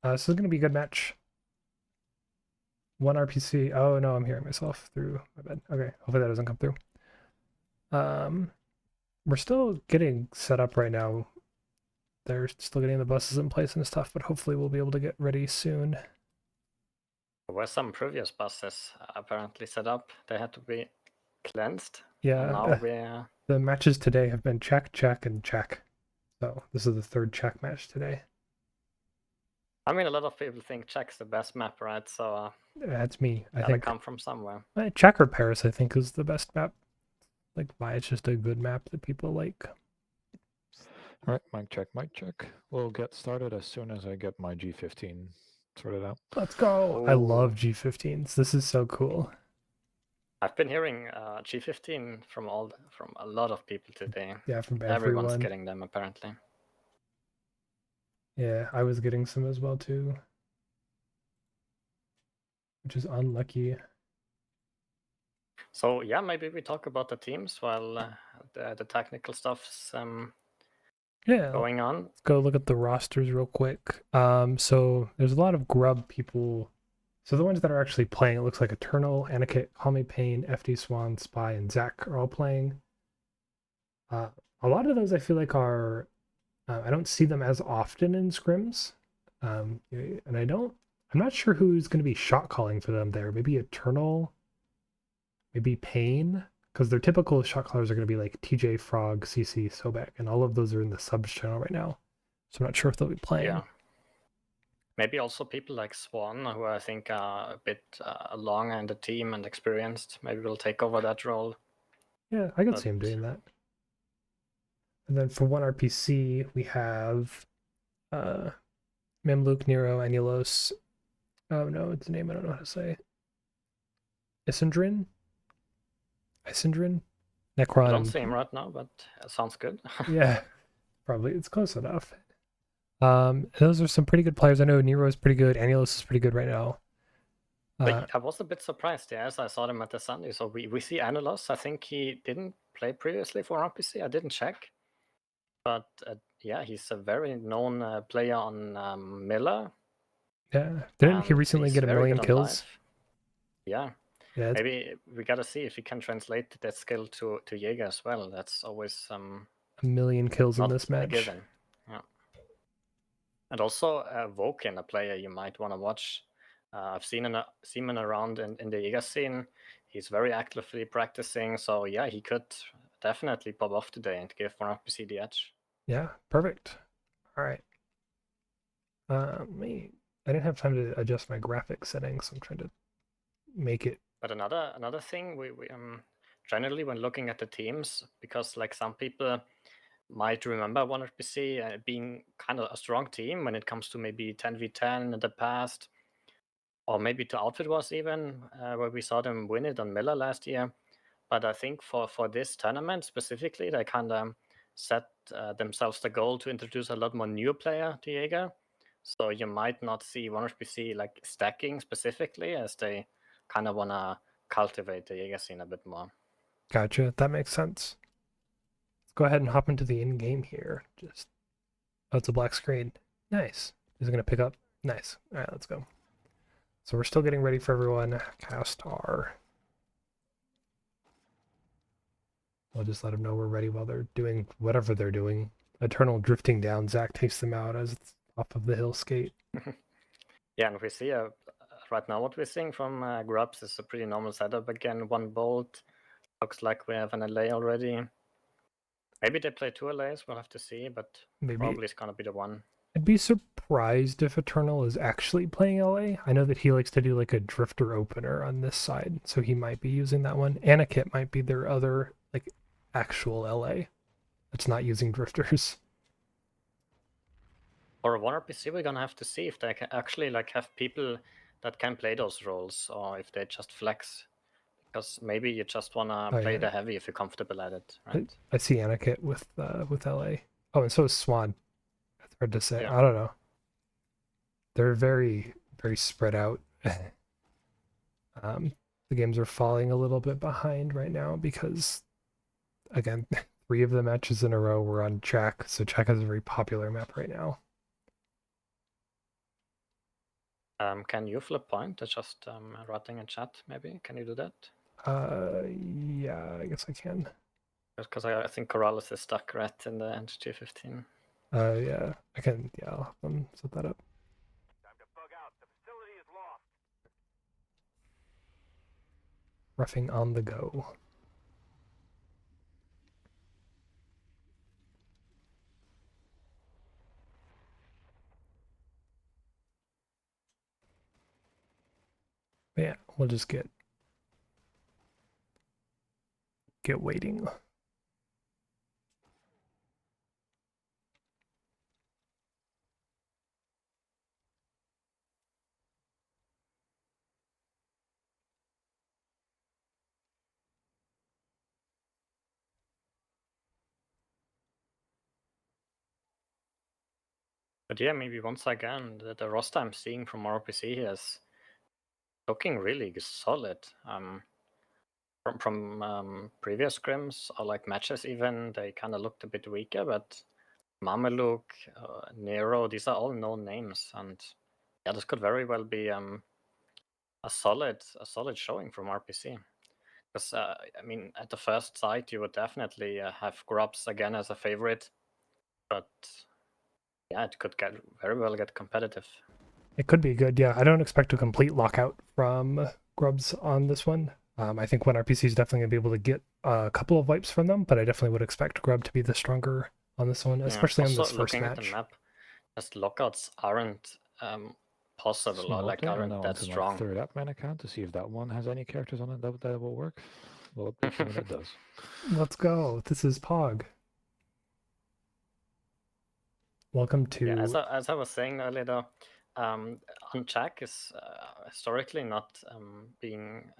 This is going to be a good match. One RPC. Oh no, I'm hearing myself through my bed. Okay, hopefully that doesn't come through. Um, we're still getting set up right now. They're still getting the buses in place and stuff, but hopefully we'll be able to get ready soon. There were some previous buses apparently set up. They had to be cleansed. And Yeah, now we're... the matches today have been check, check, and check. So this is the third check match today. I mean, a lot of people think Czech's the best map, right? So That's me. I gotta think come from somewhere. Check or Paris, I think, is the best map. Like, why it's just a good map that people like. All right, mic check, mic check. We'll get started as soon as I get my G15 sorted out. Let's go. I love G15s. This is so cool. I've been hearing G15 from a lot of people today. Yeah, from Everyone's everyone. getting them apparently. Yeah, I was getting some as well too, which is unlucky. So yeah, maybe we talk about the teams while the technical stuff's Yeah, going on. let's go look at the rosters real quick. So there's a lot of GRUB people. So the ones that are actually playing, it looks like Eternal, Anikit, Call Me Pain, FD Swan, Spy, and Zach are all playing. A lot of those I feel like are I don't see them as often in scrims, and I'm not sure who's going to be shot calling for them there. Maybe Eternal, maybe Pain, because their typical shot callers are going to be like TJ, Frog, CC, Sobek, and all of those are in the subs channel right now. So I'm not sure if they'll be playing. Yeah. Maybe also people like Swan, who I think are a bit long in the team and experienced. Maybe will take over that role. Yeah, I could see him doing that. And then for one RPC, we have Memluk, Nero, Anulos. Oh no, it's a name I don't know how to say. Isendrin? Necron. I don't see him right now, but it sounds good. Yeah, probably. It's close enough. Those are some pretty good players. I know Nero is pretty good. Anulos is pretty good right now. But I was a bit surprised, yeah, as I saw them at the Sunday. So we see Anulos. I think he didn't play previously for RPC. I didn't check. But yeah, he's a very known player on Miller. Yeah. Didn't he recently get 1 million kills? Yeah. Yeah. Maybe we gotta see if he can translate that skill to Jaeger as well. That's always 1 million kills in this match. Given. Yeah. And also Woken, a player you might want to watch. I've seen him around in the Jaeger scene. He's very actively practicing. So yeah, he could definitely pop off today and give 1RPC the edge. Yeah, perfect. All right. I didn't have time to adjust my graphics settings, so I'm trying to make it. But another thing, we generally when looking at the teams, because like some people might remember 1RPC being kind of a strong team when it comes to maybe 10v10 in the past, or maybe to Outfit Wars even, where we saw them win it on Miller last year. But I think for this tournament specifically, they kind of set themselves the goal to introduce a lot more new player to Jaeger. So you might not see 1RPC like stacking specifically, as they kind of want to cultivate the Jaeger scene a bit more. Gotcha. That makes sense. Let's go ahead and hop into the in-game here. Oh, it's a black screen. Nice. Is it going to pick up? Nice. All right, let's go. So we're still getting ready for everyone. Cast R. We'll just let them know we're ready while they're doing whatever they're doing. Eternal drifting down. Zach takes them out as it's off of the hill skate. Yeah, and we see right now what we're seeing from GRUBs is a pretty normal setup again. 1 bolt. Looks like we have an LA already. Maybe they play 2 LAs, we'll have to see, but maybe probably it's gonna be the one. I'd be surprised if Eternal is actually playing LA. I know that he likes to do like a drifter opener on this side, so he might be using that one. Anikit might be their other like actual LA that's not using drifters. For 1RPC, we're gonna have to see if they can actually like have people that can play those roles, or if they just flex. Because maybe you just wanna play the heavy if you're comfortable at it, right? I see Anikit with LA. Oh, and so is Swan. That's hard to say. Yeah. I don't know. They're very, very spread out. The games are falling a little bit behind right now because, again, 3 of the matches in a row were on Czech, so Czech is a very popular map right now. Can you flip point? It's just writing in chat, maybe. Can you do that? Yeah, I guess I can. Because I think Corrales is stuck right in the entity 15. Yeah, I can. Yeah, I'll have them set that up. Time to bug out. The facility is lost. Roughing on the go. Yeah, we'll just get waiting. But yeah, maybe once again, the roster I'm seeing from RPC here is looking really solid. From previous scrims or like matches even, they kind of looked a bit weaker, but Mameluke, Nero, these are all known names, and yeah, this could very well be a solid showing from RPC. Because I mean, at the first sight, you would definitely have Grubs again as a favorite, but yeah, it could very well get competitive. It could be good. Yeah, I don't expect a complete lockout from Grubs on this one. I think one RPC is definitely gonna be able to get a couple of wipes from them, but I definitely would expect Grub to be the stronger on this one, especially on this first looking match. at the map, as lockouts aren't possible or like aren't that strong. My third admin account to see if that one has any characters on it that will work. Well, update when it does. Let's go. This is Pog. Welcome to. Yeah, as I was saying earlier, though, Uncheck is historically not being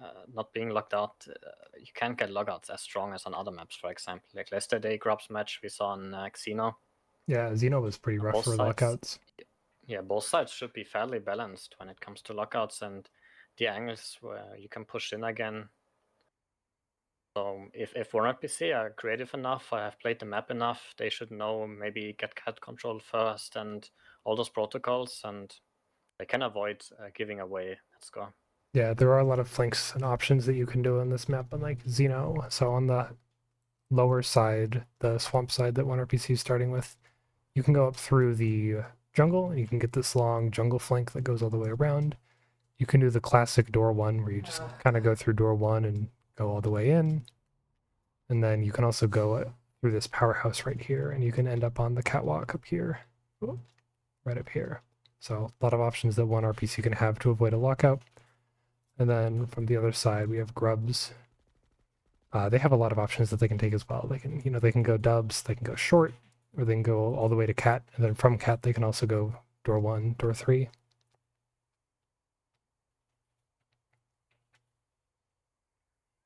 locked out. You can't get lockouts as strong as on other maps. For example, like yesterday Grub's match we saw on Xeno. Yeah, Xeno was pretty rough for lockouts. Yeah, both sides should be fairly balanced when it comes to lockouts and the angles where you can push in again. So if one RPC are creative enough, I have played the map enough, they should know maybe get cat control first and all those protocols, and they can avoid giving away. Let's go. Yeah, there are a lot of flanks and options that you can do on this map, unlike Xeno. So on the lower side, the swamp side that one RPC is starting with, you can go up through the jungle and you can get this long jungle flank that goes all the way around. You can do the classic door one where you just kind of go through door one and go all the way in. And then you can also go through this powerhouse right here and you can end up on the catwalk up here, right up here. So a lot of options that one RPC can have to avoid a lockout. And then from the other side, we have Grubs. They have a lot of options that they can take as well. They can, they can go dubs, they can go short, or they can go all the way to cat. And then from cat, they can also go door one, door three.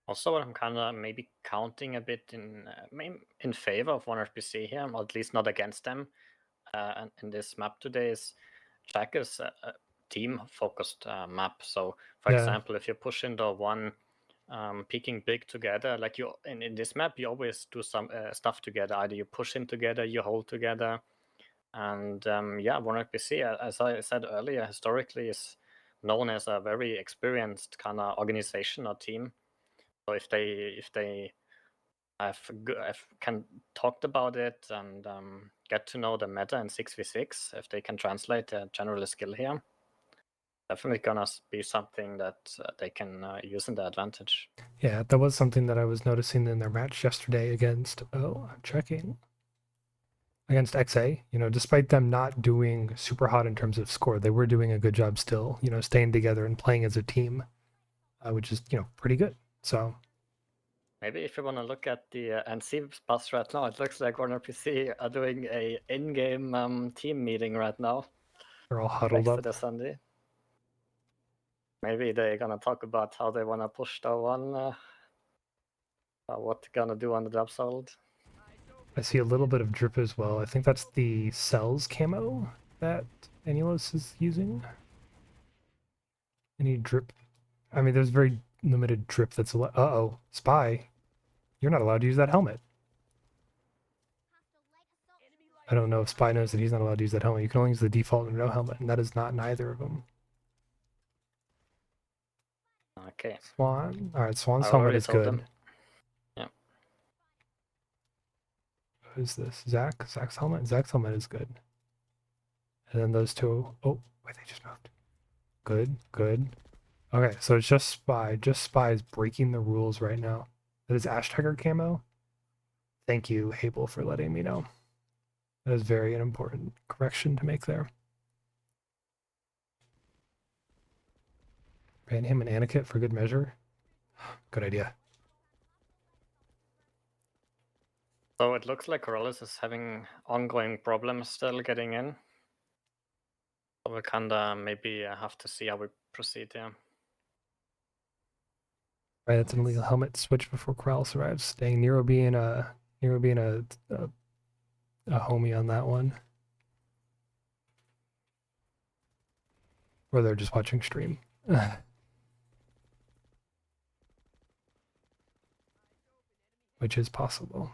Also, what I'm kind of maybe counting a bit in favor of one RPC here, or at least not against them, in this map today is Jack is a team-focused map. So, for example, if you push in door one, peeking big together, like you in this map, you always do some stuff together. Either you push in together, you hold together, and yeah, one RPC, as I said earlier, historically is known as a very experienced kind of organization or team. So if they have can talked about it and get to know the meta in 6v6, if they can translate a general skill here, definitely gonna be something that they can use in their advantage. Yeah, that was something that I was noticing in their match yesterday against, I'm checking, against XA. Despite them not doing super hot in terms of score, they were doing a good job still, staying together and playing as a team, which is, pretty good. So maybe if you want to look at the NC bus right now, it looks like Warner PC are doing a in-game team meeting right now. they're all huddled up. To the Sunday. Maybe they're gonna talk about how they wanna push the one, what they're gonna do on the dub solid. I see a little bit of drip as well. I think that's the cells camo that Anulos is using. Any drip? I mean, there's very limited drip that's uh-oh, Spy. You're not allowed to use that helmet. I don't know if Spy knows that he's not allowed to use that helmet. You can only use the default no helmet, and that is not in either of them. Okay. Swan. All right, Swan's I helmet already is told good. them. Yeah. Who's this? Zach? Zach's helmet? Zach's helmet is good. And then those two. Oh, wait, they just moved. Good, good. Okay, so it's just Spy. Just Spy is breaking the rules right now. That is Ash Tiger camo. Thank you, Hable, for letting me know. That is very an important correction to make there. Ban him an Anakit for good measure. Good idea. So it looks like Corollis is having ongoing problems still getting in. So we kinda maybe have to see how we proceed here. Right, that's an illegal helmet switch before Corrales arrives. Dang, Nero being a homie on that one. Or they're just watching stream. Which is possible.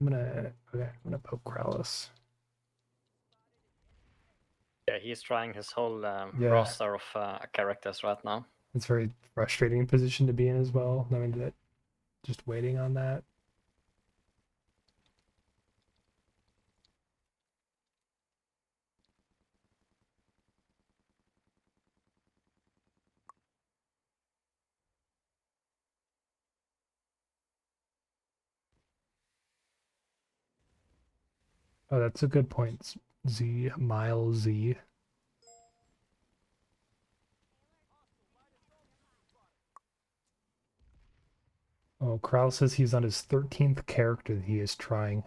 I'm gonna poke Corrales. Yeah, he's trying his whole Yeah. roster of characters right now. It's a very frustrating position to be in as well, knowing that just waiting on that. Oh, that's a good point. Z, Mile Z. Oh, Krause says he's on his 13th character that he is trying.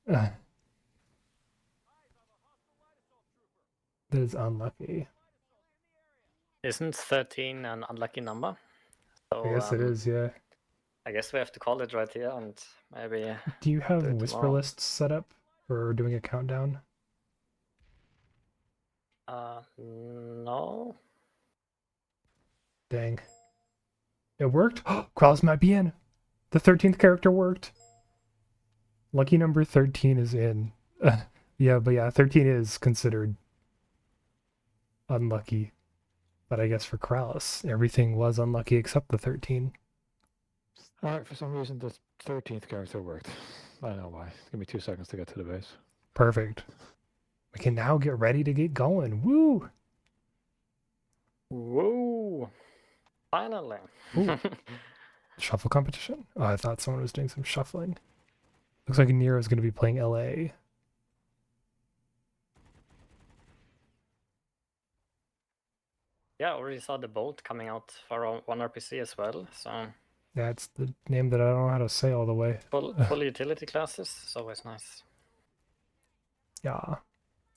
That is unlucky. Isn't 13 an unlucky number? So, I guess it is, yeah. I guess we have to call it right here and maybe. Do you have do it whisper tomorrow. lists set up for doing a countdown? No. Dang. It worked? Krause might be in. The 13th character worked. Lucky number 13 is in. Yeah, but yeah, 13 is considered unlucky. But I guess for Krause, everything was unlucky except the 13. Alright, for some reason the 13th character worked. I don't know why. Give me 2 seconds to get to the base. Perfect. We can now get ready to get going. Woo! Whoa! Finally. Ooh. Shuffle competition? Oh, I thought someone was doing some shuffling. Looks like Nero is going to be playing LA. Yeah, I already saw the bolt coming out for one RPC as well. So That's the name that I don't know how to say all the way. full utility classes is always nice. Yeah.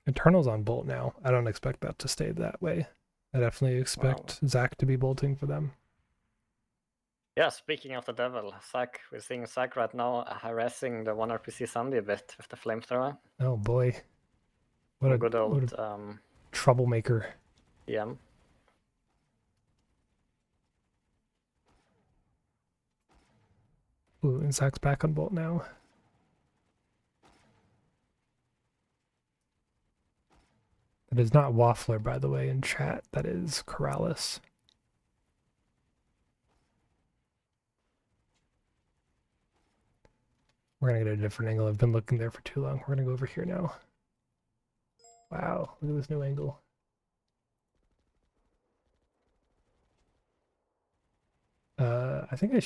Eternal's on Bolt now. I don't expect that to stay that way. I definitely expect Zach to be bolting for them. Yeah, speaking of the devil, Zach, we're seeing Zach right now harassing the one RPC Sandy a bit with the flamethrower. Oh boy. What a good old what a troublemaker. DM. Ooh, and Zach's back on Bolt now. That is not Waffler, by the way, in chat. That is Corrales. We're gonna get a different angle. I've been looking there for too long. We're gonna go over here now. Wow, look at this new angle. I think I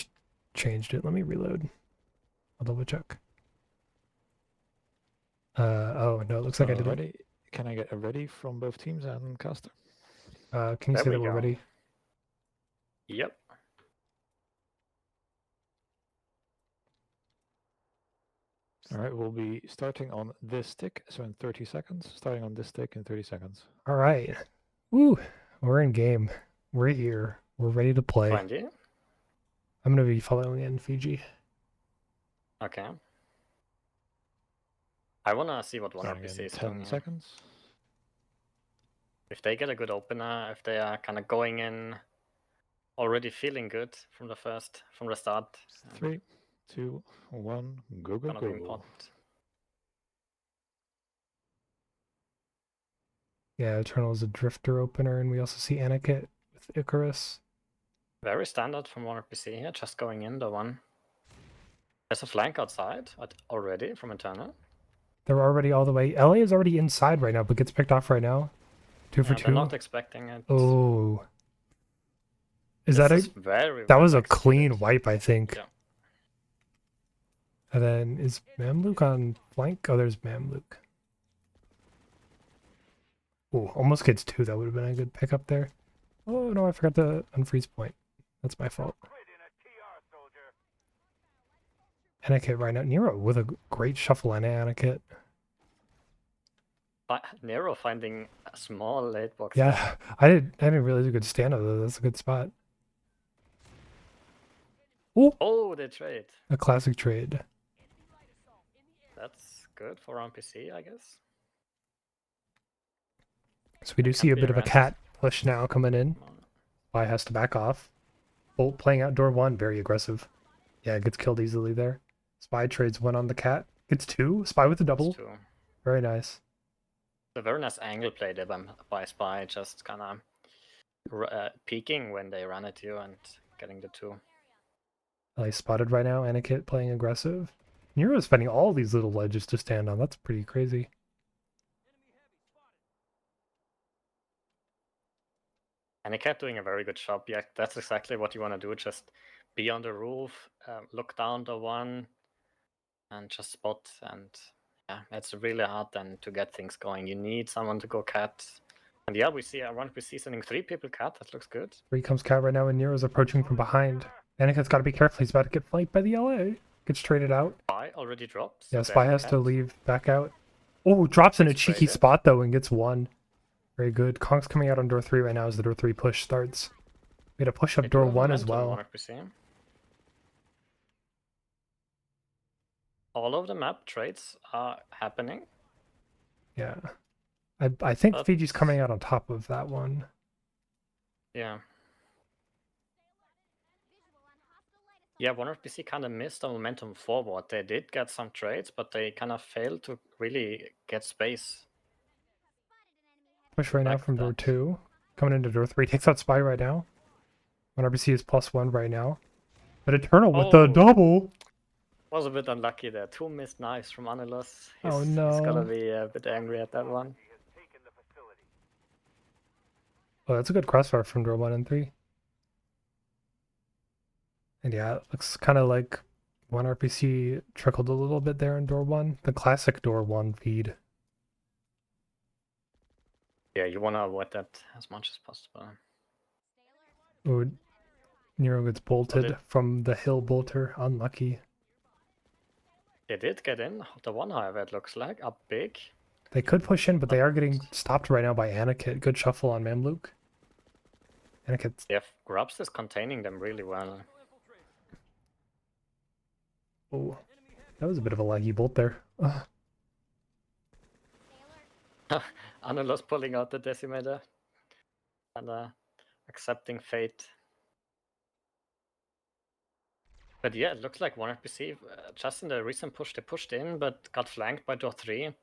changed it. Let me reload. I'll double check. Oh no, it looks like I did it. Ready? Can I get a ready from both teams and caster? Can you There say we that we're go. ready? Yep. Alright, we'll be starting on this stick, so in 30 seconds. Starting on this stick in 30 seconds. All right. Woo, we're in game. We're here. We're ready to play. 20. I'm gonna be following in Fiji. Okay. I wanna see what one Starting RPC in is 10 doing. seconds. If they get a good opener, if they are kind of going in already feeling good from the start. 3, 2, 1, go, go, Gonna be go. important. Yeah, Eternal is a drifter opener, and we also see Aniket with Icarus. Very standard from one RPC here, just going in the one. There's a flank outside already from Eternal. They're already all the way. LA is already inside right now, but gets picked off right now. 2 for Yeah, 2. they're not expecting it. Oh. Is This that a... is very That well was a executed. clean wipe, I think. Yeah. And then is Mamluk on flank? Oh, there's Mamluk. Oh, almost gets 2. That would have been a good pickup there. Oh, no, I forgot the unfreeze point. That's my fault. Quit in a TR, soldier. Aniket right now. Nero with a great shuffle on Aniket. Nero finding a small late box. Yeah, I didn't realize you could stand up though. That's a good spot. Oh, Oh, they trade. a classic trade. That's good for NPC, I guess. So we do That see can't a be bit of a arrested. cat push now coming in. Spy has to back off. Bolt playing out door 1, very aggressive. Yeah, gets killed easily there. Spy trades 1 on the cat. Gets 2. Spy with a double. It's Very nice. a very nice angle play there by Spy, just kind of peeking when they run at you and getting the 2. He's spotted right now. Aniket playing aggressive. Nero's finding all these little ledges to stand on. That's pretty crazy. And he kept doing a very good job. Yeah, that's exactly what you want to do. Just be on the roof, look down the one, and just spot. And yeah, it's really hard then to get things going. You need someone to go cat. And yeah, we see one PC sending 3 people cat. That looks good. 3 comes cat right now, and Nero's approaching from behind. Aniket's got to be careful. He's about to get flanked by the LA. Gets traded out. Spy already drops. Yeah, so Spy they has have to cat. leave back out. Oh, drops in a Gets cheeky traded. spot though and gets 1. Very good. Kong's coming out on door 3 right now as the door 3 push starts. We had a push up They do door have 1 as momentum, well. one RPC. All of the map trades are happening. Yeah. I think But- Fiji's coming out on top of that one. Yeah. Yeah, one RPC kind of missed the momentum forward. They did get some trades, but they kind of failed to really get space. Push right now Like from door that. 2. Coming into door 3. Takes out Spy right now. 1 RPC is +1 right now. But Eternal with the Oh. double. Was a bit unlucky there. 2 missed knives from Anilus. Oh, He's gonna no. be a bit angry at that one. He has taken the facility. Oh, that's a good crossfire from door 1 and 3. And yeah, it looks kind of like 1 RPC trickled a little bit there in door 1. The classic door 1 feed. Yeah, you wanna avoid that as much as possible. Oh, Nero gets bolted it- from the hill bolter. Unlucky. They did get in. The one, however, it looks like, up big. They could push in, but they are getting stopped right now by Aniket. Good shuffle on Mamluk. Aniket's... Yeah, Grubs is containing them really well. Oh, that was a bit of a laggy bolt there. Ugh. Anilus pulling out the decimator and accepting fate. But yeah, it looks like 1 RPC, just in the recent push, they pushed in, but got flanked by door 3.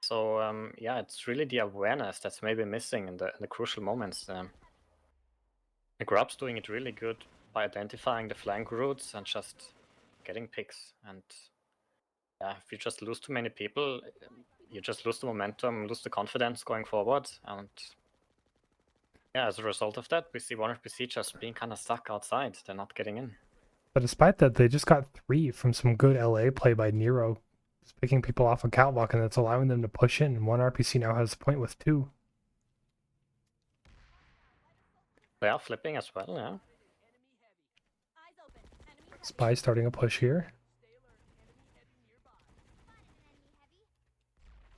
So yeah, it's really the awareness that's maybe missing in the crucial moments. The Grub's doing it really good by identifying the flank routes and just getting picks. And yeah, if you just lose too many people, you just lose the momentum, lose the confidence going forward. And yeah, as a result of that, we see 1 RPC just being kind of stuck outside. They're not getting in. But despite that, they just got 3 from some good LA play by Nero. Just picking people off a catwalk, and that's allowing them to push in. And 1 RPC now has a point with 2. They are flipping as well, yeah. Spy starting a push here.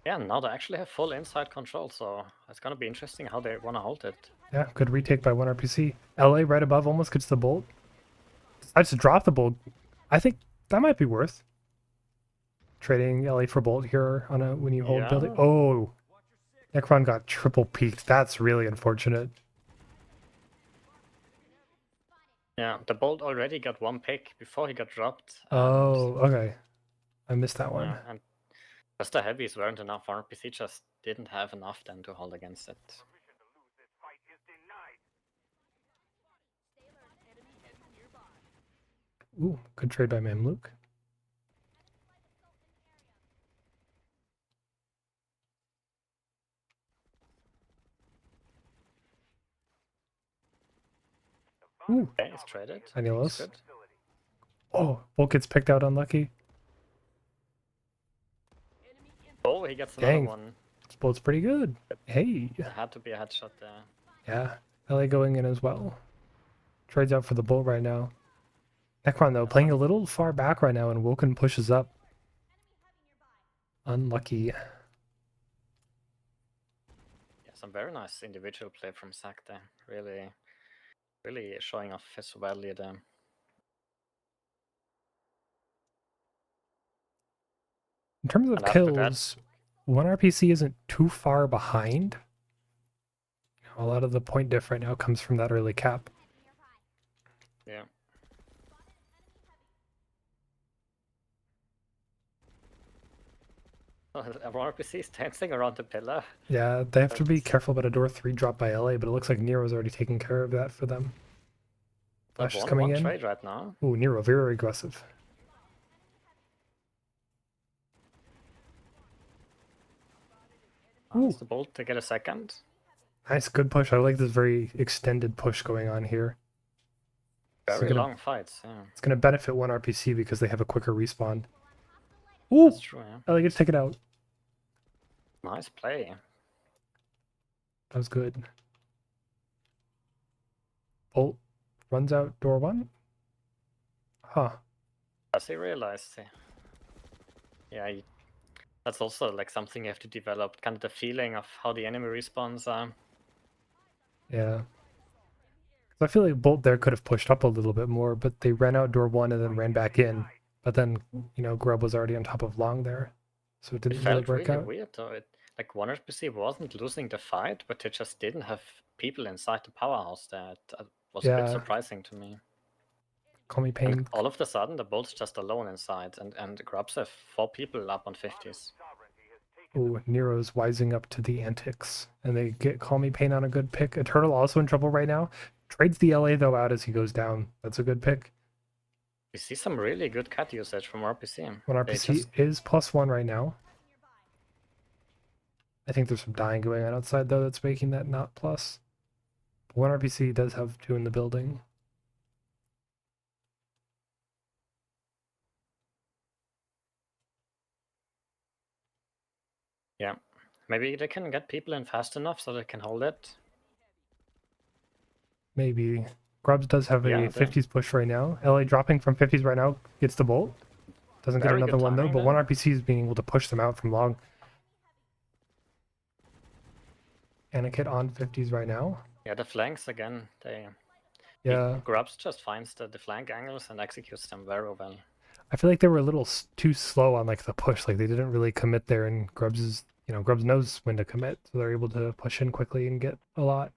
Yeah, now they actually have full inside control, so it's gonna be interesting how they wanna hold it. Yeah, good retake by 1 RPC. LA right above almost gets the bolt. Decides to drop the bolt. I think that might be worth trading LA for bolt here on a when you hold Yeah. building. Oh, Necron got triple peaked. That's really unfortunate. Yeah, the Bolt already got one pick before he got dropped. And, Oh, okay. I missed that one. yeah, and just the heavies weren't enough. RPC just didn't have enough then to hold against it. Permission to lose this fight is denied. Ooh, good trade by Mamluk. Ooh, Okay, he's traded. Anilos. Good. Oh, Bolt gets picked out unlucky. Oh, he gets another Dang. one. This Bolt's pretty good. Hey. There had to be a headshot there. Yeah. LA going in as well. Trades out for the Bolt right now. Necron, though, playing a little far back right now, and Woken pushes up. Unlucky. Yeah, some very nice individual play from Zac there. Really showing off his value there. In terms of And after that- kills, one RPC isn't too far behind. A lot of the point diff right now comes from that early cap. Yeah. Everyone RPC is dancing around the pillar. Yeah, they have to be That's- careful about a door 3 drop by LA, but it looks like Nero's already taking care of that for them. Flash is coming one in. trade right now. Ooh, Nero, very aggressive. Ooh. It's the Bolt to get a second. Nice, good push. I like this very extended push going on here. Very gonna- long fights, yeah. It's going to benefit one RPC because they have a quicker respawn. Ooh, That's true, yeah. LA gets to take it out. Nice play. That was good. Bolt runs out door 1. Huh. Does he realize? Yeah, that's also like something you have to develop, kind of the feeling of how the enemy respawns are. Yeah. I feel like Bolt there could have pushed up a little bit more, but they ran out door 1 and then ran back in. But then, GRUB was already on top of Long there. So it It didn't really felt work really out. weird though. Like one RPC wasn't losing the fight, but they just didn't have people inside the powerhouse there. It was a Yeah. bit surprising to me. Call me Pain. And all of a sudden, the Bolt's just alone inside, and Grubs have 4 people up on 50s. Ooh, Nero's wising up to the antics. And they get Call Me Pain on a good pick. Eternal also in trouble right now. Trades the LA though out as he goes down. That's a good pick. We see some really good cut usage from RPC. One They RPC just- is +1 right now. I think there's some dying going on outside though that's making that not plus. But one RPC does have 2 in the building. Yeah. Maybe they can get people in fast enough so they can hold it. Maybe. Grubs does have Yeah, a they- 50s push right now. LA dropping from 50s right now gets the Bolt. Doesn't get Very another good one though, timing but there. one RPC is being able to push them out from Long. Anikit on 50s right now. Yeah, the flanks again. Yeah, Grubs just finds the flank angles and executes them very well. I feel like they were a little too slow on like the push. Like they didn't really commit there, and Grubs is, Grubs knows when to commit, so they're able to push in quickly and get a lot.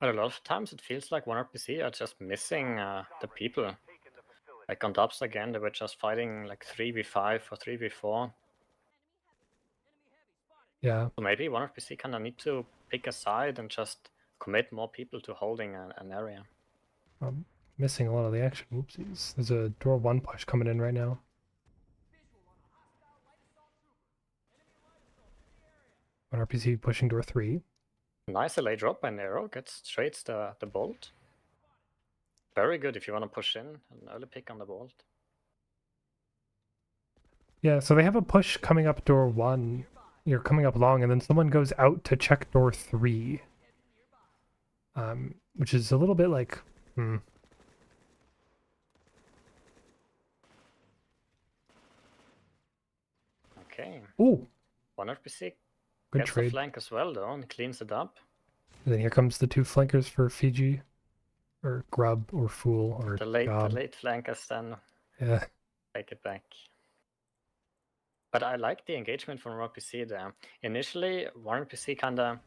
But a lot of times it feels like one RPC are just missing the people. Like on Dubs again, they were just fighting like 3v5 or 3v4. Yeah, So maybe one RPC kind of need to pick a side and just commit more people to holding an area. I'm missing a lot of the action. Whoopsies. There's a door 1 push coming in right now. One RPC pushing door 3. Nice LA drop by Nero, gets trades the Bolt. Very good if you want to push in, an early pick on the Bolt. Yeah, so they have a push coming up door 1. You're coming up Long, and then someone goes out to check door 3. Which is a little bit like, Okay, Ooh, one RPC good gets a trade. flank as well though and cleans it up. And then here comes the 2 flankers for Fiji, or Grub, or Fool, or The Gob. late flankers then Yeah, take it back. But I like the engagement from RPC there. Initially, one RPC kinda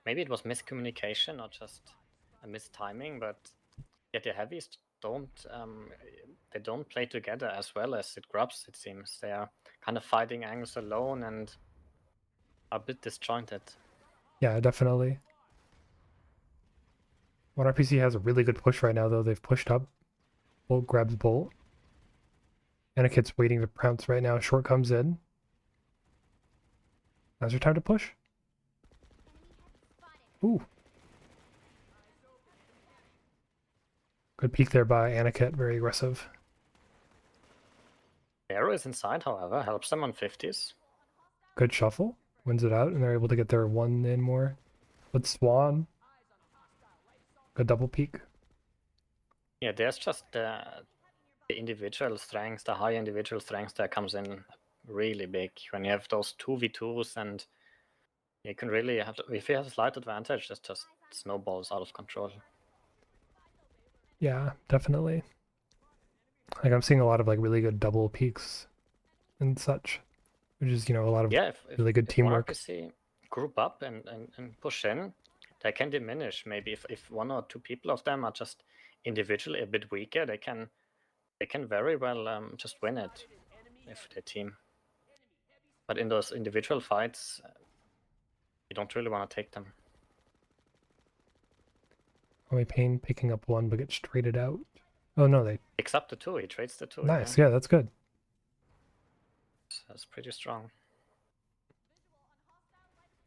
maybe it was miscommunication or just a mistiming, but yet the heavies they don't play together as well as it grubs, it seems. They are kind of fighting angles alone and are a bit disjointed. Yeah, definitely. One RPC has a really good push right now, though. They've pushed up. Bolt grabs Bolt. Anikit's waiting to pounce right now. Short comes in. Now's your time to push. Ooh. Good peek there by Anikit. Very aggressive. Arrow is inside, however, helps them on 50s. Good shuffle. Wins it out, and they're able to get their one in more. But Swan. Good double peek. Yeah, there's just the individual strengths, the high individual strengths that comes in really big when you have those 2v2s, and you can really have to, if you have a slight advantage, it just snowballs out of control. Yeah, definitely. Like I'm seeing a lot of like really good double peaks and such, which is, you know, a lot of really good if teamwork. One RPC group up and push in, they can diminish. Maybe if one or two people of them are just individually a bit weaker, they can very well just win it if they team. But in those individual fights, you don't really want to take them. Only Pain picking up one but gets traded out. Oh no, they Picks up the 2, he trades the 2. nice. Yeah, that's good. That's pretty strong.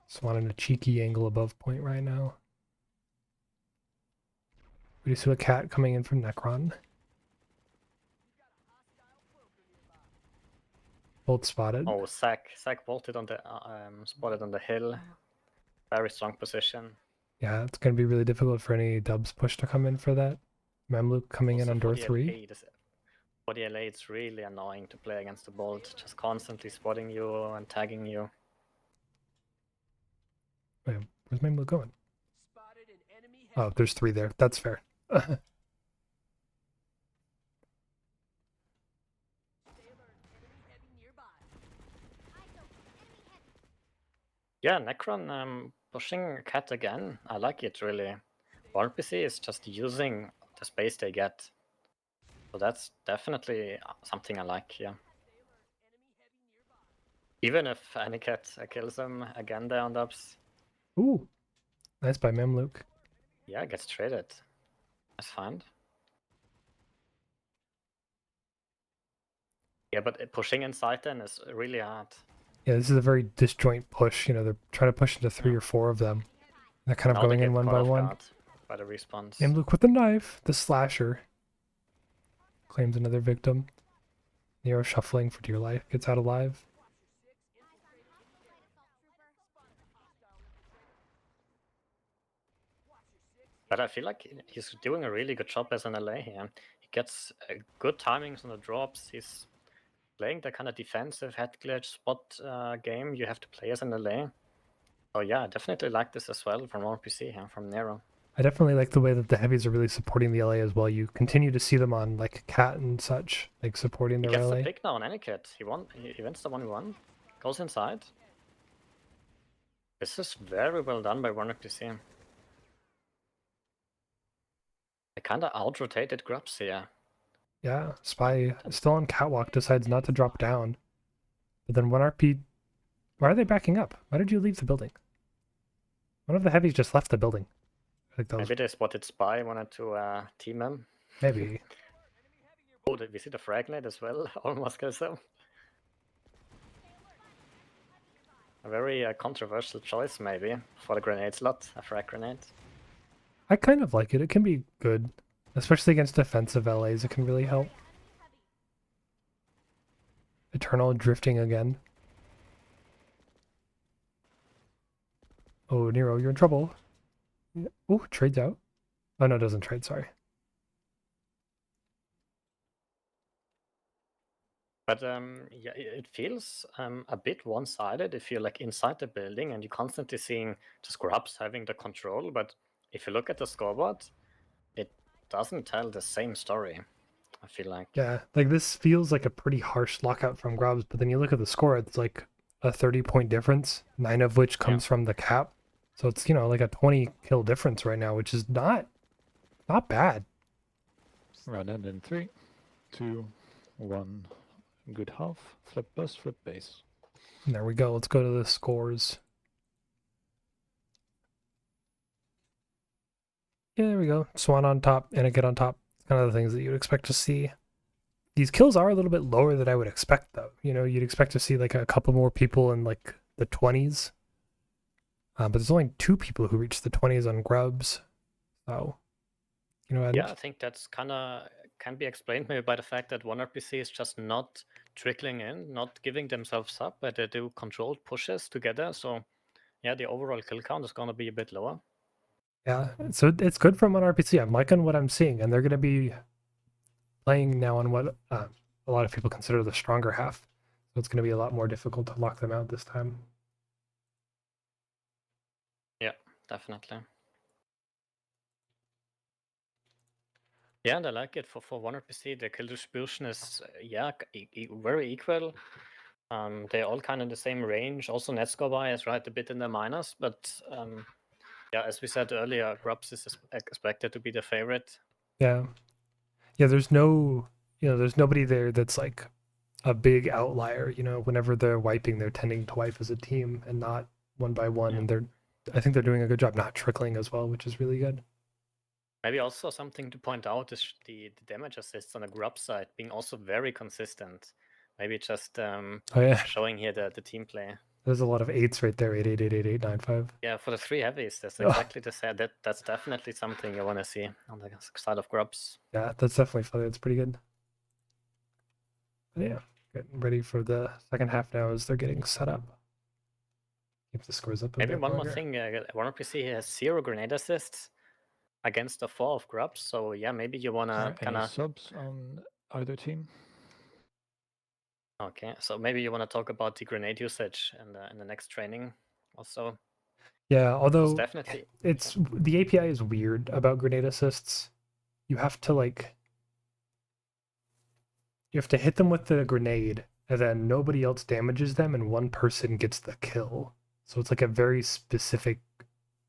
Swan in a cheeky angle above point right now. We just see a cat coming in from Necron. Bolt spotted. Oh, Zac bolted on the spotted on the hill. Very strong position. Yeah, it's going to be really difficult for any dubs push to come in for that. Mamluk coming in Also on for door the 3. LA, for the LA, it's really annoying to play against the Bolt, just constantly spotting you and tagging you. Wait, where's Mamluk going? Oh, there's 3 there. That's fair. Yeah, Necron pushing Cat again. I like it really. RPC is just using the space they get. So that's definitely something I like, yeah. Even if Aniket kills him again there on dubs. Ooh, nice by Mamluk. Yeah, gets traded. That's fine. Yeah, but pushing inside then is really hard. Yeah, this is a very disjoint push. You know, they're trying to push into 3 or 4 of them. They're kind of Now going they in get one caught by off one. guard by the response. Mamluk with the knife. The slasher. Claims another victim. Nero shuffling for dear life. Gets out alive. But I feel like he's doing a really good job as an LA here. He gets good timings on the drops. He's playing the kind of defensive head glitch spot game you have to play as an LA. Oh yeah, I definitely like this as well from RPC here, from Nero. I definitely like the way that the heavies are really supporting the LA as well. You continue to see them on like Cat and such, like supporting He their gets LA. the pick now on Aniket. He wins the 1v1. Goes inside. This is very well done by RPC. They kind of out-rotated grubs here. Yeah, Spy still on Catwalk, decides not to drop down. But then 1RP... Why are they backing up? Why did you leave the building? One of the heavies just left the building. I think that was... Maybe they spotted Spy, wanted to team him. Maybe. Oh, did we see the frag nade as well? Almost kills him. A very controversial choice, maybe, for the grenade slot, a frag grenade. I kind of like it. It can be good. Especially against defensive LAs, it can really help. Eternal drifting again. Oh, Nero, you're in trouble. Yeah. Oh, trades out. Oh, no, it doesn't trade, sorry. But yeah, it feels a bit one-sided if you're like inside the building and you're constantly seeing just grubs having the control. But if you look at the scoreboard, it doesn't tell the same story, I feel like. Yeah, like this feels like a pretty harsh lockout from Grubs, but then you look at the score, it's like a 30-point difference, 9 of which comes from the cap. So it's, you know, like a 20 kill difference right now, which is not bad. Round end in 3, 2, 1. Good half. Flip bus, flip base. And there we go. Let's go to the scores. Yeah, there we go. Swan on top, Anakin on top. Kind of the things that you'd expect to see. These kills are a little bit lower than I would expect, though. You know, you'd expect to see like a couple more people in like the 20s. But there's only 2 people who reached the 20s on grubs. So, you know, Yeah, I think that's kind of can be explained maybe by the fact that one RPC is just not trickling in, not giving themselves up, but they do controlled pushes together. So yeah, the overall kill count is going to be a bit lower. yeah, so it's good from one RPC. I'm liking what I'm seeing, and they're going to be playing now on what a lot of people consider the stronger half. So it's going to be a lot more difficult to lock them out this time. Yeah, definitely. Yeah, and I like it for one RPC. The kill distribution is yeah very equal. They're all kind of in the same range. Also, net score bias right a bit in the minus, but yeah, as we said earlier, Grubs is expected to be the favorite. Yeah. Yeah, there's no, you know, there's nobody there that's like a big outlier. You know, whenever they're wiping, they're tending to wipe as a team and not one by one. Yeah. And I think they're doing a good job not trickling as well, which is really good. Maybe also something to point out is the damage assists on the Grub side being also very consistent. Maybe just Oh yeah, showing here the team play. there's a lot of 8s right there. 8888895. Yeah, for the 3 heavies, that's Oh. exactly the same. That's definitely something you want to see on the side of Grubs. Yeah, that's definitely funny. That's pretty good. But yeah, getting ready for the second half now as they're getting set up. Keep the scores up a Maybe bit one more longer. thing, one RPC has 0 grenade assists against the 4 of Grubs. So yeah, maybe you want to Alright, kind any of... subs on either team? Okay, so maybe you want to talk about the grenade usage in the next training also. Yeah, although Definitely, it's the API is weird about grenade assists. You have to like you have to hit them with the grenade and then nobody else damages them and one person gets the kill. So it's like a very specific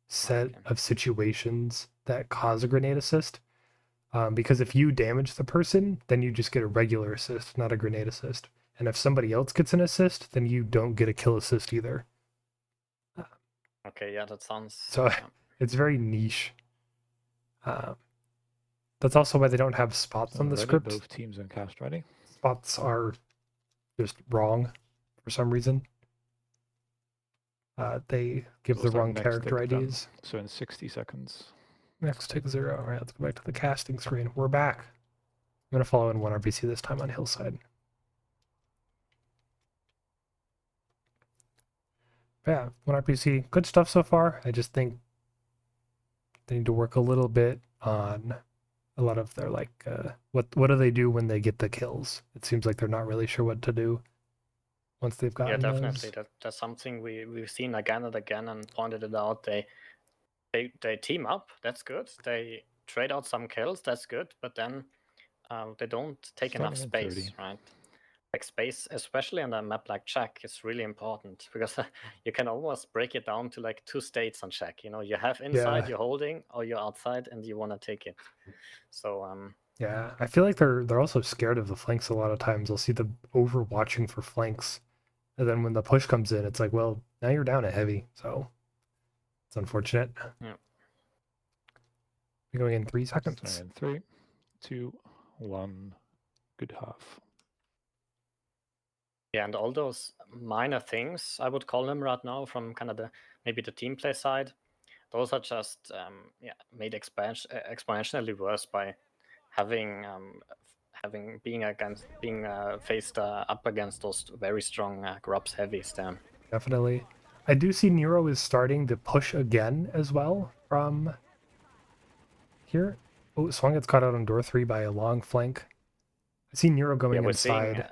set Okay. of situations that cause a grenade assist. Because if you damage the person, then you just get a regular assist, not a grenade assist. And if somebody else gets an assist, then you don't get a kill assist either. Okay, yeah, that sounds... So it's very niche. That's also why they don't have spots So on the ready, script. both teams and cast ready. Spots are just wrong for some reason. They give We'll the start wrong next character tick then. IDs. So in 60 seconds. Next tick 0. All right, let's go back to the casting screen. We're back. I'm going to follow in one RPC this time on Hillside. But yeah, one RPC. Good stuff so far. I just think they need to work a little bit on a lot of their like what do they do when they get the kills? It seems like they're not really sure what to do once they've gotten Yeah, definitely. those. That's something we've seen again and again and pointed it out. They team up, that's good. They trade out some kills, that's good. But then they don't take enough Starting in 30. space, right? Like space, especially on a map like Czech, is really important because you can almost break it down to like 2 states on Czech. You know, you have inside, Yeah. you're holding, or you're outside and you want to take it. So Yeah, I feel like they're also scared of the flanks a lot of times. They'll see the overwatching for flanks, and then when the push comes in, it's like, well, now you're down a heavy, so it's unfortunate. yeah. We're going in 3 seconds. Starting in 3, 2, 1. Good half. Yeah, and all those minor things, I would call them right now, from kind of maybe the team play side, those are just made exponentially worse by having being faced up against those very strong Grubs heavies there. Definitely. I do see Nero is starting to push again as well from here. Oh, Swan gets caught out on door 3 by a long flank. I see Nero going We're inside. seeing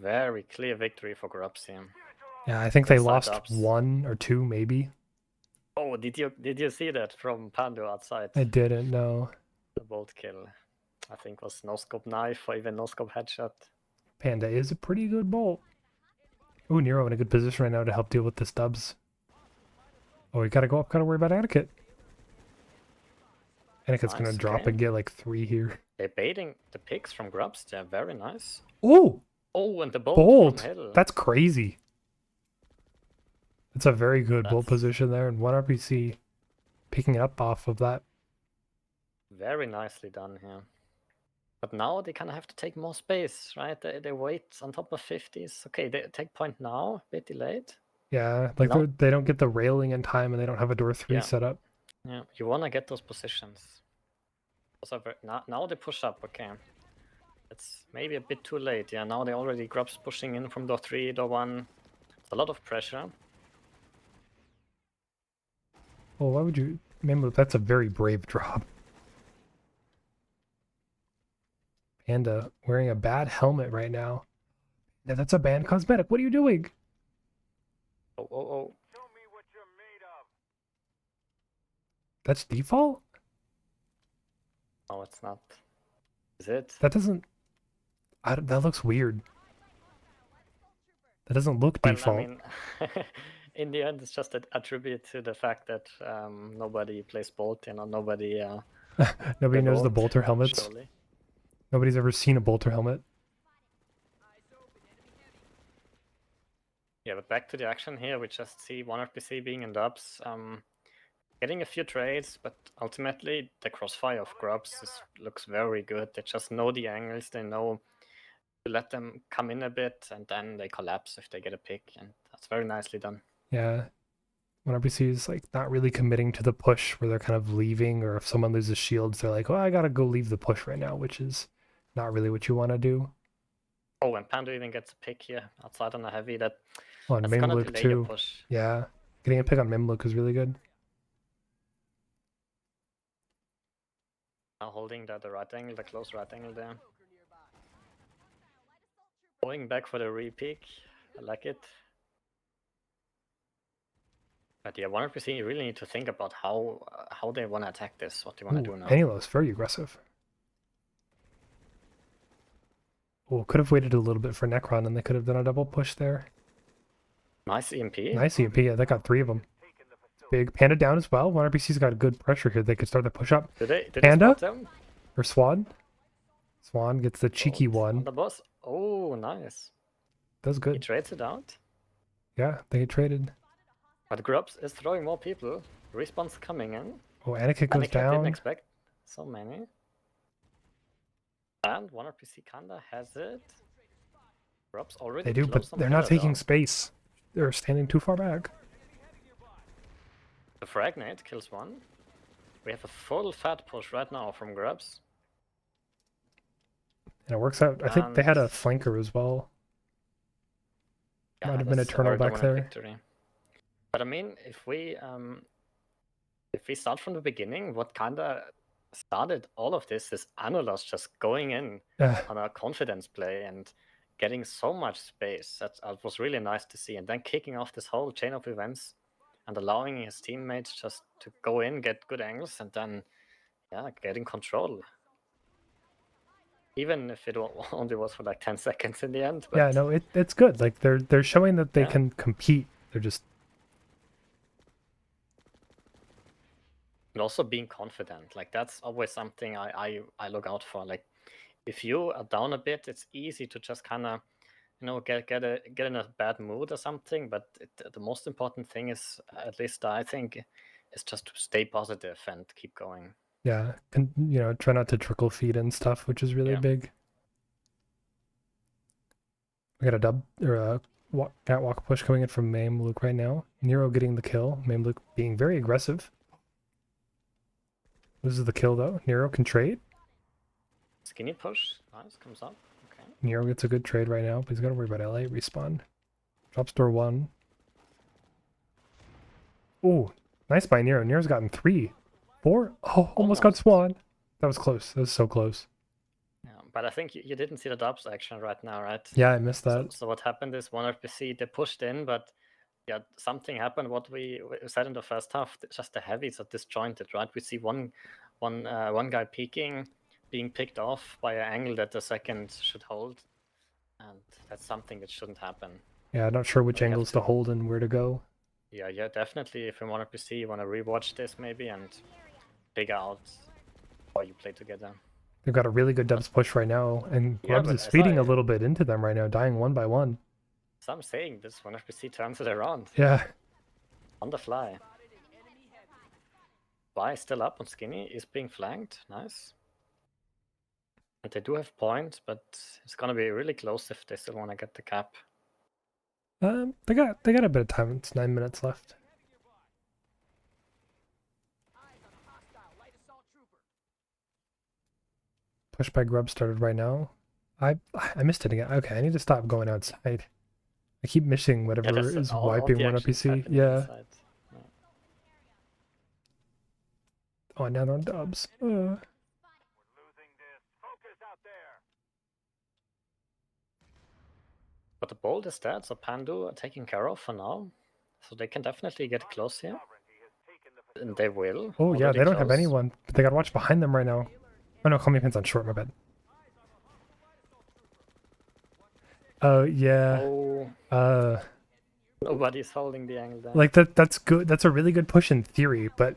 very clear victory for Grubs here. Yeah, I think they Inside lost ups. 1 or 2 maybe. Oh, did you see that from Pando outside? I didn't know. The bolt kill, I think, was no scope knife or even no scope headshot. Panda is a pretty good bolt. Ooh, Nero in a good position right now to help deal with the stubs. Oh, we gotta go up, gotta worry about etiquette. Etiquette's gonna Nice, drop okay. and get like 3 here. They're baiting the picks from grubs. They're very nice. Oh! Oh, and the bolt Bolt! from Hill. That's crazy. That's a very good bolt That's position there, and one RPC picking up off of that. very nicely done here. But now they kind of have to take more space, right? They wait on top of 50s. Okay, they take point now, a bit delayed. Yeah, like No. they don't get the railing in time and they don't have a door 3 Yeah. set up. Yeah, you want to get those positions. Also, now they push up, okay. It's maybe a bit too late. Yeah, now they already grubs pushing in from door 3, door 1. It's a lot of pressure. Well, why would you... Remember, that's a very brave drop. Panda wearing a bad helmet right now. Yeah, that's a banned cosmetic. What are you doing? Oh, oh, oh. Show me what you're made of. That's default? No, it's not. Is it? That doesn't... that looks weird. That doesn't look Well, default. I mean, in the end, it's just a tribute to the fact that nobody plays Bolt, you know, nobody... Nobody knows the Bolt, bolter helmets. surely. Nobody's ever seen a bolter helmet. Yeah, but back to the action here, we just see one RPC being in dubs, getting a few trades, but ultimately the crossfire of grubs looks very good. They just know the angles, they know to let them come in a bit, and then they collapse if they get a pick, and that's very nicely done. Yeah. When RPC is like not really committing to the push where they're kind of leaving, or if someone loses shields, they're like, oh, I gotta go leave the push right now, which is not really what you want to do. Oh, and Pando even gets a pick here outside on a heavy. Oh, and That's gonna Mimluk delay your too. push. Yeah. Getting a pick on Mimluk is really good. Now holding the right angle, the close right angle there. Going back for the re-pick. I like it. But yeah, 100% you really need to think about how they want to attack this, what they want to do now. Anilos, very aggressive. Oh, could have waited a little bit for Necron and they could have done a double push there. Nice EMP. Nice EMP, yeah, they got 3 of them. Big Panda down as well. 1RPC's got good pressure here. They could start the push up. Did they Panda? spot them? Or Swan? Swan gets the cheeky one. On the boss. Oh, nice. That's He good. trades it out. Yeah, they traded. But Grubs is throwing more people. Respawn's coming in. Oh, Aniket goes Aniket didn't down. expect so many. And 1RPC kinda has it. Grubs already They do, but close on they're not Panda, taking though. space. They're standing too far back. The Fragnate kills one. We have a full fat push right now from Grubs. And it works out. I think they had a And- flanker as well. Yeah, Might have been a that's turtle very back dominant there. victory. But I mean, if we start from the beginning, what kinda started all of this is Anulos just going in on a confidence play and getting so much space. That was really nice to see. And then kicking off this whole chain of events and allowing his teammates just to go in, get good angles, and then, yeah, getting control. Even if it only was for like 10 seconds in the end. But Yeah, no, it's good. Like they're showing that they Yeah. can compete. They're just and also being confident, like that's always something I look out for. Like if you are down a bit, it's easy to just kind of, you know, get in a bad mood or something. But the most important thing is, at least I think, is just to stay positive and keep going. yeah, you know, try not to trickle feed and stuff, which is really Yeah. big. We got a dub or a catwalk push coming in from Mamluk right now. Nero getting the kill. Mamluk being very aggressive. This is the kill though. Nero can trade. Skinny push, nice, comes up. Okay. Nero gets a good trade right now, but he's got to worry about LA respawn. Drops door 1. Ooh, nice by Nero. Nero's gotten 3. 4. Oh, almost got Swan. That was close. That was so close. Yeah, but I think you didn't see the dubs action right now, right? Yeah, I missed that. So what happened is 1RPC, they pushed in, but yeah, something happened. What we said in the first half, just the heavies are disjointed, right? We see one guy peeking, being picked off by an angle that the second should hold, and that's something that shouldn't happen. Yeah, I'm not sure which We have angles to to- hold and where to go. Yeah, definitely. If you want to PC, you want to rewatch this maybe and figure out how you play together. They've got a really good dubs push right now, and Yeah, Grubs but is as feeding a little bit into them right now, dying one by one. As I'm saying, this one PC turns it around Yeah. on the fly. Spy still up on Skinny, is being flanked. Nice. And they do have points, but it's gonna be really close if they still want to get the cap. They got a bit of time. It's 9 minutes left. Push by Grub started right now. I missed it again. Okay, I need to stop going outside. I keep missing whatever is all wiping the one action's PC. happening Yeah. inside. Yeah. Oh, now they're on dubs. We're losing this. Focus out there. But the bolt is dead, so Pandu are taken care of for now. So they can definitely get close here. Sovereignty has taken the And they will. Oh yeah, Already they don't have close. anyone, but they gotta watch behind them right now. Oh no, Calming Pin's on short, my bad. Oh yeah. Oh, nobody's holding the angle down. Like that's good. That's a really good push in theory, but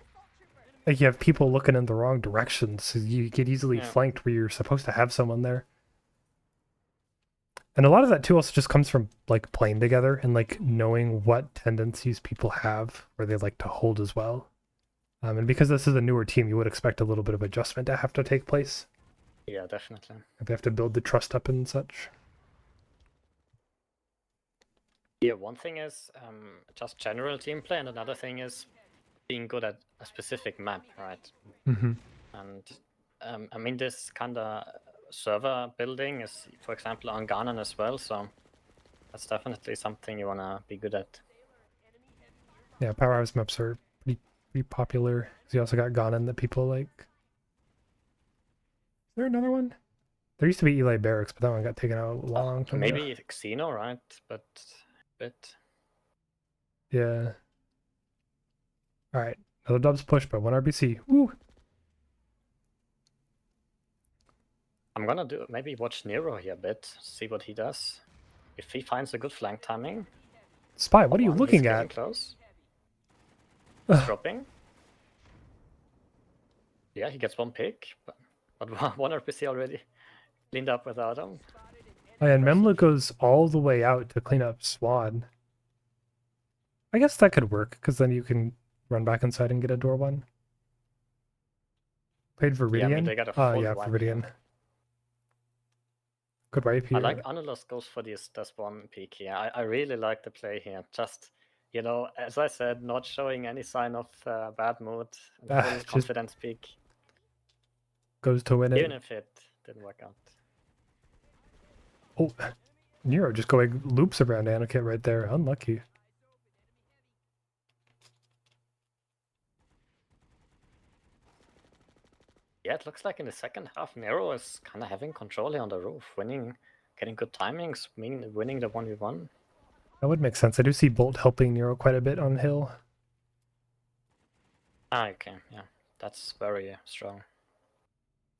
like you have people looking in the wrong direction, so you get easily Yeah. flanked where you're supposed to have someone there. And a lot of that too also just comes from like playing together and like knowing what tendencies people have where they like to hold as well. And because this is a newer team, you would expect a little bit of adjustment to have to take place. Yeah, definitely. They have to build the trust up and such. Yeah, one thing is just general team play, and another thing is being good at a specific map, right? Mm-hmm. And I mean, this kind of server building is, for example, on Ganon as well, so that's definitely something you want to be good at. Yeah, powerhouse maps are pretty popular. You also got Ganon that people like. Is there another one? There used to be Eli Barracks, but that one got taken out a long time ago. Maybe Xeno, right? But Yeah. All right, another dubs push, but one RBC. Woo! I'm gonna maybe watch Nero here a bit, see what he does. If he finds a good flank timing. Spy, what are you He's looking getting at? close. He's dropping. Yeah, he gets one pick, but one RPC already cleaned up without him. Oh, and Memla goes all the way out to clean up Swan. I guess that could work, because then you can run back inside and get a door one. Played Viridian? Yeah, I mean, they got a Oh full yeah, wipe Viridian. here. Good wipe here. I like Anulos goes for this one peak here. I really like the play here. Just, you know, as I said, not showing any sign of bad mood. Full Just confidence peak. goes to win Even it. if it didn't work out. Oh, Nero just going loops around Anakin right there. Unlucky. Yeah, it looks like in the second half, Nero is kind of having control here on the roof, getting good timings, winning the 1v1. That would make sense. I do see Bolt helping Nero quite a bit on hill. Ah, okay, yeah, that's very strong.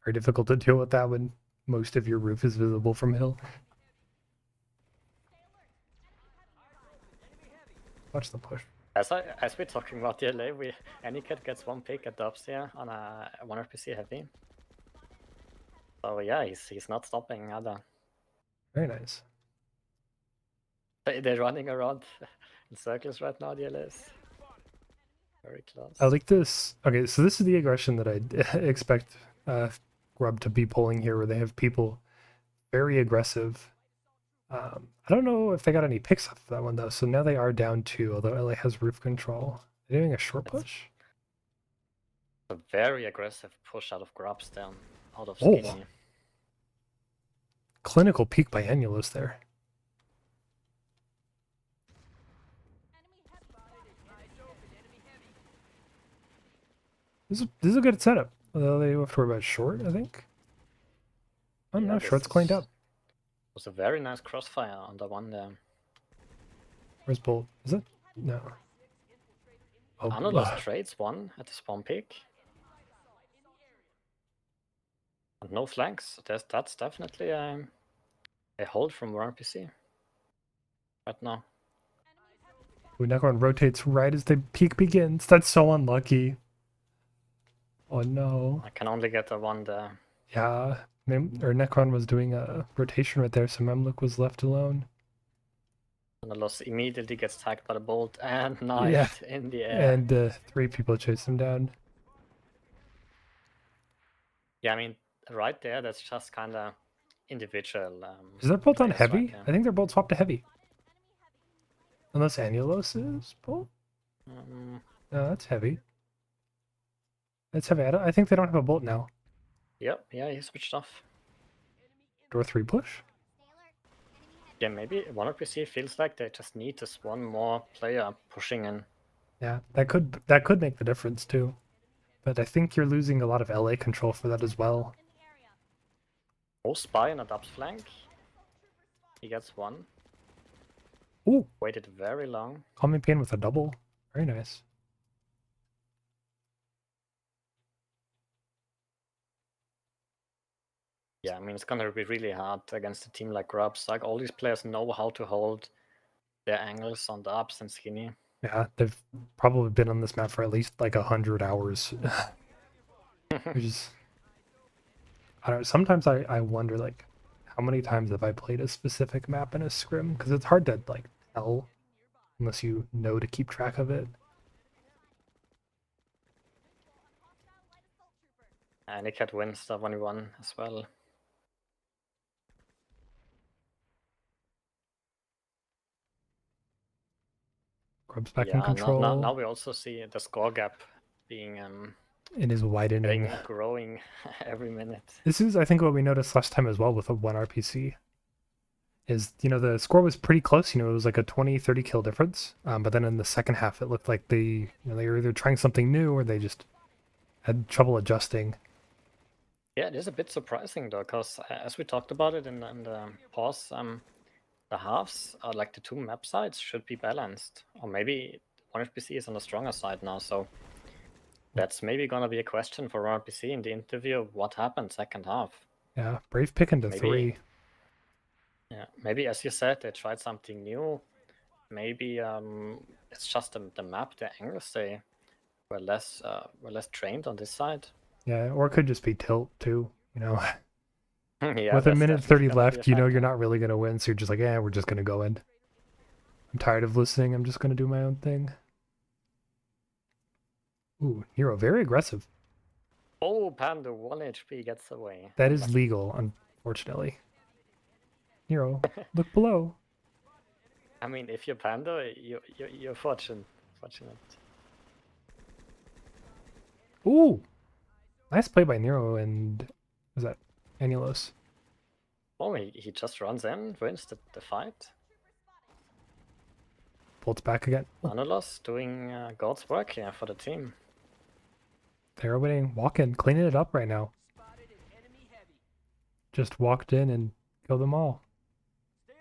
Very difficult to deal with that when most of your roof is visible from hill. Watch the push. As we're talking about the LA, any kid gets one pick at dubs here on a 1RPC heavy. So yeah, he's not stopping either. Very nice. They're running around in circles right now, the LAs. Very close. I like this. Okay, so this is the aggression that I expect GRUB to be pulling here, where they have people very aggressive. I don't know if they got any picks off of that one though. So now they are down 2, although LA has roof control. They're doing a short push. A very aggressive push out of grubs down, out of Oh. Skinny. Clinical peak by Annulos there. This is a good setup. Although they have to worry about short, I think. Oh Yeah, no, this short's cleaned is- up. Was a very nice crossfire on the one there. Where's Bolt? Is it? No. Oh, Anulos trades one at the spawn peak. And no flanks. That's definitely a hold from RPC right now. Ooh, Necron rotates right as the peak begins. That's so unlucky. Oh no. I can only get a 1 there. Yeah. Necron was doing a rotation right there, so Memluk was left alone. Analos immediately gets tagged by the bolt and Yeah. knifed in the air. And 3 people chase him down. Yeah, I mean, right there, that's just kind of individual. Is their bolt on plays, heavy? right there. I think their bolt swapped to heavy. Unless Annulos is bolt? No, that's heavy. That's heavy. I think they don't have a bolt now. Yep, yeah, he switched off. Door 3 push? Yeah, maybe one RPC feels like they just need this one more player pushing in. Yeah, that could make the difference too. But I think you're losing a lot of LA control for that as well. Oh, spy on a dubs flank. He gets 1. Ooh, Waited very long. Calming Pain with a double. Very nice. Yeah, I mean, it's gonna be really hard against a team like GRUBs. Like, all these players know how to hold their angles on the ups and skinny. Yeah, they've probably been on this map for at least like 100 hours. Which is, I don't know, sometimes I wonder like how many times have I played a specific map in a scrim? Because it's hard to like tell unless you know to keep track of it. And Nick wins the 1v1 as well. GRUB's back Yeah, in control. now we also see the score gap being It is widening. growing every minute. This is, I think, what we noticed last time as well with a 1 RPC. Is, you know, the score was pretty close. You know, it was like a 20-30 kill difference. But then in the second half, it looked like they were either trying something new or they just had trouble adjusting. Yeah, it is a bit surprising though, because as we talked about it in the pause, the halves, like the 2 map sides, should be balanced. Or maybe 1RPC is on the stronger side now, so that's maybe gonna be a question for 1RPC in the interview. What happened second half? Yeah, Brave pick into Maybe, 3. Yeah, maybe as you said, they tried something new. Maybe it's just the map, the angles. They were less trained on this side. Yeah, or it could just be tilt too. You know, Yeah, with a that's minute definitely 30 gonna be a left, you know you're factor. not really gonna win, so you're just like, we're just gonna go in. I'm tired of listening. I'm just gonna do my own thing. Ooh, Hero, very aggressive. Oh, Panda, 1 HP gets away. That is legal, unfortunately. Hero, look below. I mean, if you're Panda, you're fortunate. Ooh, nice play by Nero and was that Anulos? Oh, he just runs in, wins the fight. Bolts back again. Anulos doing God's work here for the team. They're winning. Walk in, cleaning it up right now. Just walked in and killed them all.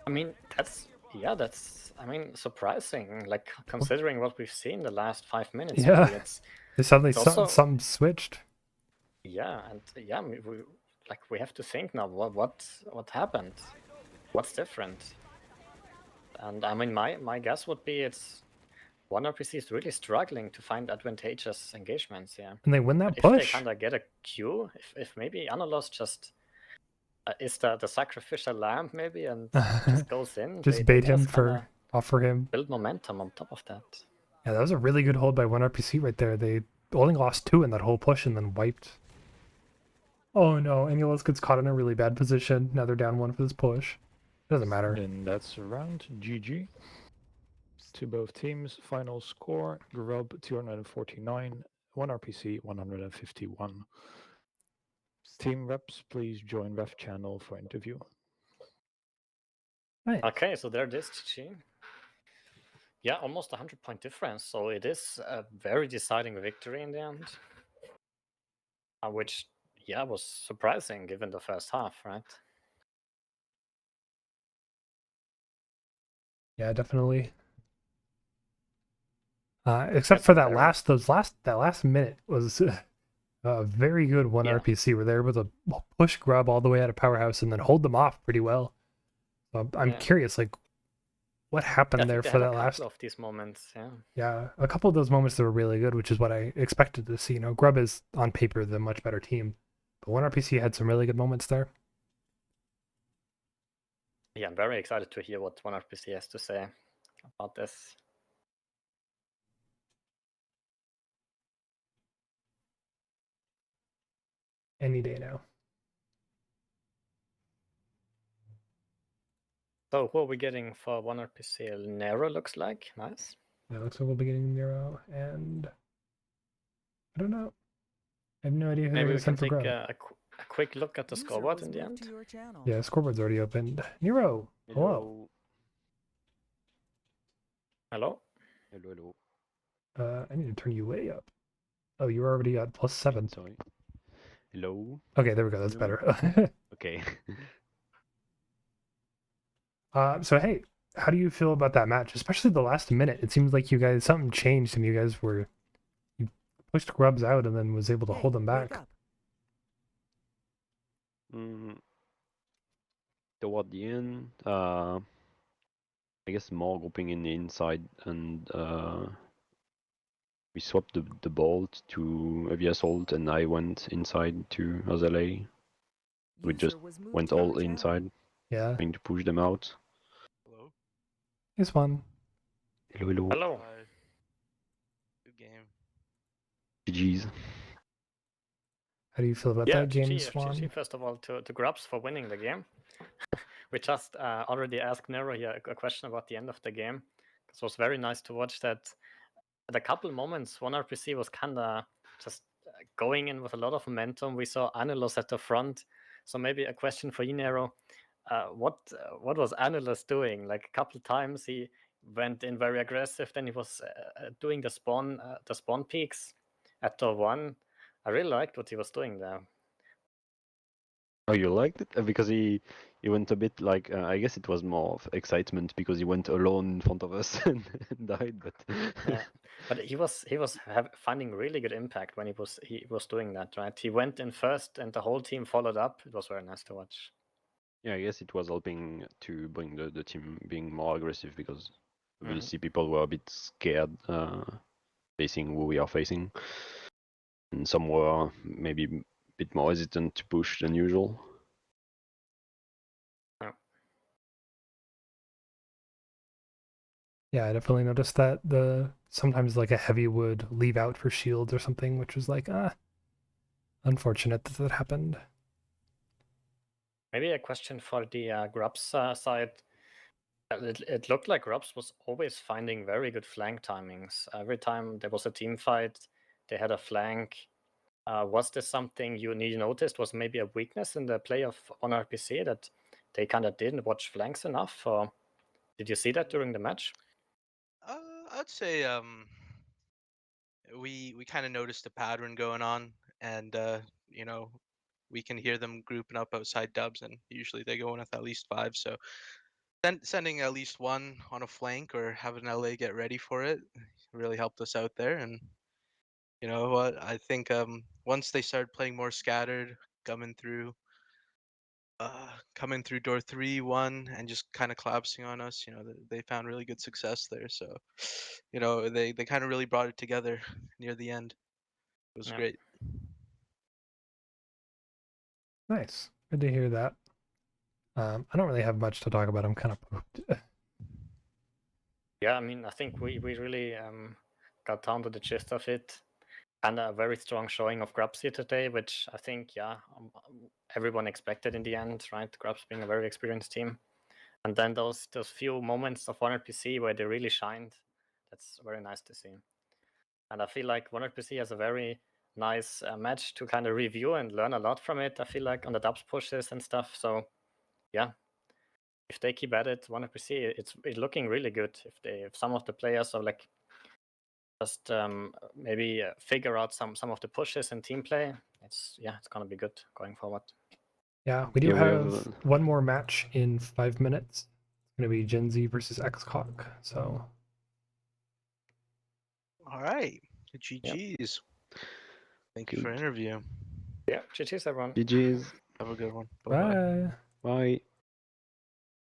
I mean, that's surprising. Like, considering what we've seen the last 5 minutes. Yeah. Really, They suddenly it's also- something switched. yeah, and yeah, we have to think now. What happened? What's different? And I mean, my guess would be it's 1RPC is really struggling to find advantageous engagements here. And they win that If push. they kind of get a queue, if maybe Analos just is the sacrificial lamb maybe and just goes in, Just they bait him just for kinda offer him. build momentum on top of that. Yeah, that was a really good hold by 1RPC right there. They only lost 2 in that whole push and then wiped. Oh no, Anulos gets caught in a really bad position. Now they're down 1 for this push. Doesn't matter. And that's a round. GG. To both teams. Final score: GRUB 249, 1RPC 151. Team reps, please join ref channel for interview. Nice. Okay, so there it is, GG. Yeah, almost 100-point difference. So it is a very deciding victory in the end. Which, yeah, was surprising given the first half, right? Yeah, definitely. Except for that last minute was a very good 1 RPC. Where they were able to push GRUB all the way out of Powerhouse and then hold them off pretty well. So I'm curious, like, what I happened there think they for had a that last. couple of these moments. Yeah. Yeah, a couple of those moments that were really good, which is what I expected to see. You know, GRUB is on paper the much better team, but 1RPC had some really good moments there. Yeah, I'm very excited to hear what 1RPC has to say about this. Any day now. So who are we getting for 1RPC? Nero looks like. Nice. Yeah, looks like we'll be getting Nero, and I don't know. I have no idea who they're Maybe going we to can send for take GRUB. a quick look at the User scoreboard was in the moved end. to your channel. Yeah, scoreboard's already opened. Nero, hello. Hello? Hello. I need to turn you way up. Oh, you're already at +7. Sorry. Hello. Okay, there we go. That's Hello. better. Okay. So hey, how do you feel about that match, especially the last minute? It seems like you guys something changed and you guys you pushed GRUBs out and then was able to Hey, hold them wake back. up. Toward the end, I guess more grouping in the inside, and we swapped the bolt to heavy assault, and I went inside to Azalea. We User just was moved went to your all channel. inside, Yeah, trying to push them out. Hello. it's fun. Hello. Hello. Hi. Good game. GG's. How do you feel about Yeah, that game, GG, Swan? GG first of all to GRUBs for winning the game. We just already asked Nero here a question about the end of the game. It was very nice to watch that. At a couple moments, 1RPC was kind of just going in with a lot of momentum. We saw Anulus at the front. So maybe a question for you, Nero. What was Anulus doing? Like a couple times he went in very aggressive. Then he was doing the spawn peaks at door 1. I really liked what he was doing there. Oh, you liked it? Because he went a bit like, I guess it was more of excitement because he went alone in front of us and died, but Yeah, but he was finding really good impact when he was doing that, right? He went in first and the whole team followed up. It was very nice to watch. yeah, I guess it was helping to bring the team being more aggressive because we'll Mhm. see people were a bit scared facing who we are facing. And some were maybe a bit more hesitant to push than usual. Yeah, I definitely noticed that sometimes like a heavy would leave out for shields or something, which was like unfortunate that happened. Maybe a question for the GRUBs side. It looked like GRUBs was always finding very good flank timings. Every time there was a team fight, they had a flank. Was this something you noticed was maybe a weakness in the play of 1RPC that they kind of didn't watch flanks enough? Or did you see that during the match? I'd say we kind of noticed a pattern going on, and you know, we can hear them grouping up outside dubs, and usually they go in with at least 5. So then sending at least one on a flank or having LA get ready for it really helped us out there. And you know what? I think once they started playing more scattered, coming through coming through door 3, 1, and just kind of collapsing on us, you know, they found really good success there. So, you know, they kind of really brought it together near the end. It was great. Nice. Good to hear that. I don't really have much to talk about. I'm kind of pooped. Yeah, I mean, I think we really got down to the gist of it. And a very strong showing of GRUBs here today, which I think, yeah, everyone expected in the end, right? GRUBs being a very experienced team. And then those few moments of 1RPC where they really shined, that's very nice to see. And I feel like 1RPC has a very nice match to kind of review and learn a lot from it, I feel like, on the dubs pushes and stuff. So, yeah, if they keep at it, 1RPC, it's looking really good. If some of the players are like just maybe figure out some of the pushes and team play, it's gonna be good going forward. Yeah, we do Yeah, we have have, one more match in 5 minutes. It's gonna be Gen Z versus XCOG. So All right. GG's. Thank you for Good. interview. Yeah, GG's everyone. GG's. Have a good one. bye. Bye.